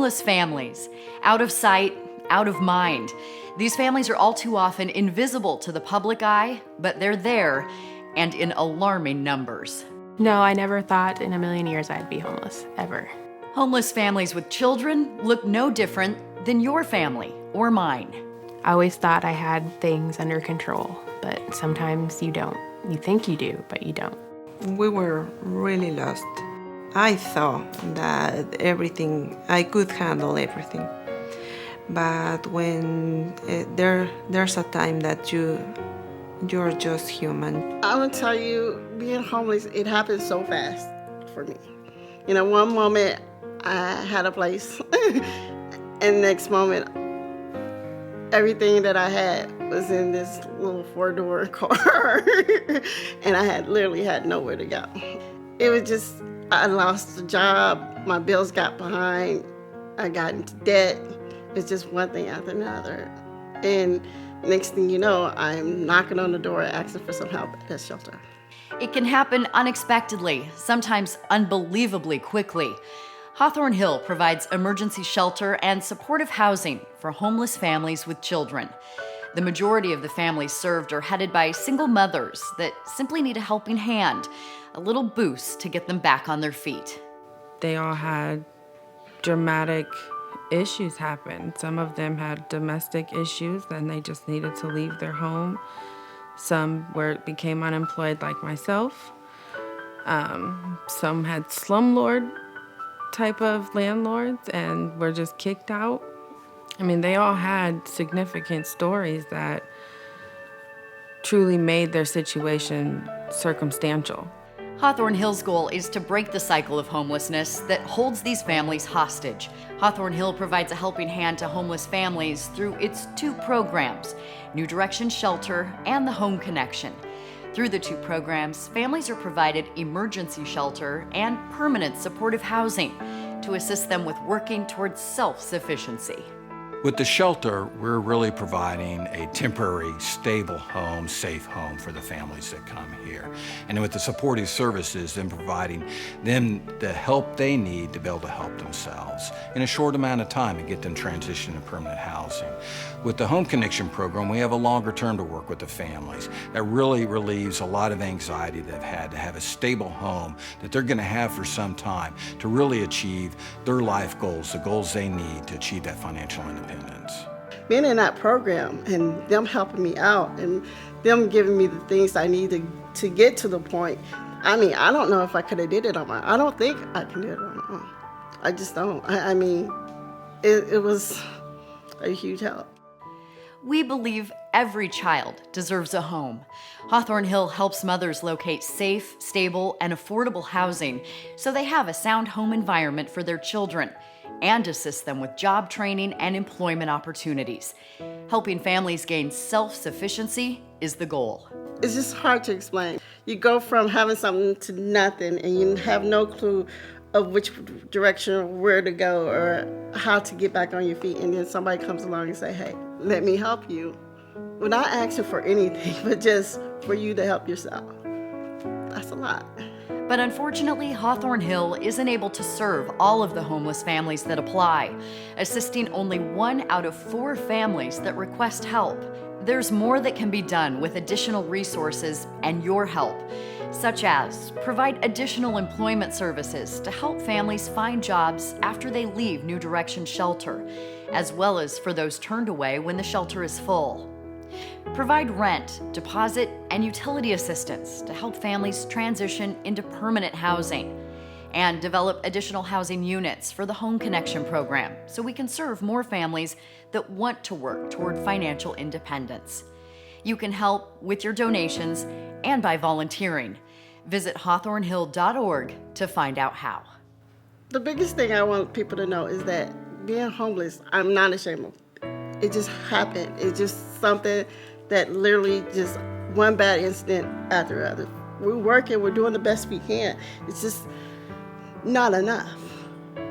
Homeless families, out of sight, out of mind. These families are all too often invisible to the public eye, but they're there and in alarming numbers. No, I never thought in a million years I'd be homeless, ever. Homeless families with children look no different than your family or mine. I always thought I had things under control, but sometimes you don't. You think you do, but you don't. We were really lost. I thought that I could handle everything. But when there's a time that you're just human. I'm gonna tell you, being homeless, it happened so fast for me. One moment I had a place, and next moment, everything that I had was in this little 4-door car, and I literally had nowhere to go. It was just, I lost the job, my bills got behind, I got into debt. It's just one thing after another. And next thing you know, I'm knocking on the door asking for some help at this shelter. It can happen unexpectedly, sometimes unbelievably quickly. Hawthorn Hill provides emergency shelter and supportive housing for homeless families with children. The majority of the families served are headed by single mothers that simply need a helping hand, a little boost to get them back on their feet. They all had dramatic issues happen. Some of them had domestic issues and they just needed to leave their home. Some became unemployed like myself. Some had slumlord type of landlords and were just kicked out. I mean, they all had significant stories that truly made their situation circumstantial. Hawthorn Hill's goal is to break the cycle of homelessness that holds these families hostage. Hawthorn Hill provides a helping hand to homeless families through its 2 programs, New Direction Shelter and the Home Connection. Through the 2 programs, families are provided emergency shelter and permanent supportive housing to assist them with working towards self-sufficiency. With the shelter, we're really providing a temporary, stable home, safe home for the families that come here. And with the supportive services, then providing them the help they need to be able to help themselves in a short amount of time and get them transitioned to permanent housing. With the Home Connection program, we have a longer term to work with the families. That really relieves a lot of anxiety they've had to have a stable home that they're going to have for some time to really achieve their life goals, the goals they need to achieve that financial independence. Being in that program and them helping me out and them giving me the things I need to get to the point, I don't know if I could have did it on my own. I don't think I can do it on my own. I just don't. It was a huge help. We believe every child deserves a home. Hawthorn Hill helps mothers locate safe, stable, and affordable housing so they have a sound home environment for their children, and assist them with job training and employment opportunities. Helping families gain self-sufficiency is the goal. It's just hard to explain. You go from having something to nothing, and you have no clue of which direction or where to go or how to get back on your feet, and then somebody comes along and say, hey, let me help you. We're not asking for anything, but just for you to help yourself. That's a lot. But unfortunately, Hawthorn Hill isn't able to serve all of the homeless families that apply, assisting only 1 out of 4 families that request help. There's more that can be done with additional resources and your help, such as provide additional employment services to help families find jobs after they leave New Direction Shelter, as well as for those turned away when the shelter is full. Provide rent, deposit, and utility assistance to help families transition into permanent housing, and develop additional housing units for the Home Connection program so we can serve more families that want to work toward financial independence. You can help with your donations and by volunteering. Visit hawthornhill.org to find out how. The biggest thing I want people to know is that being homeless, I'm not ashamed of. It just happened. It's just something that literally just one bad incident after other. We're working, we're doing the best we can. It's just not enough.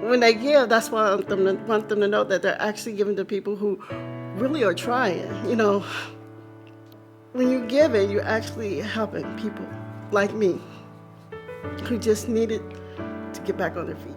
When they give, that's why I want them to know that they're actually giving to people who really are trying. When you give it, you're actually helping people like me who just needed to get back on their feet.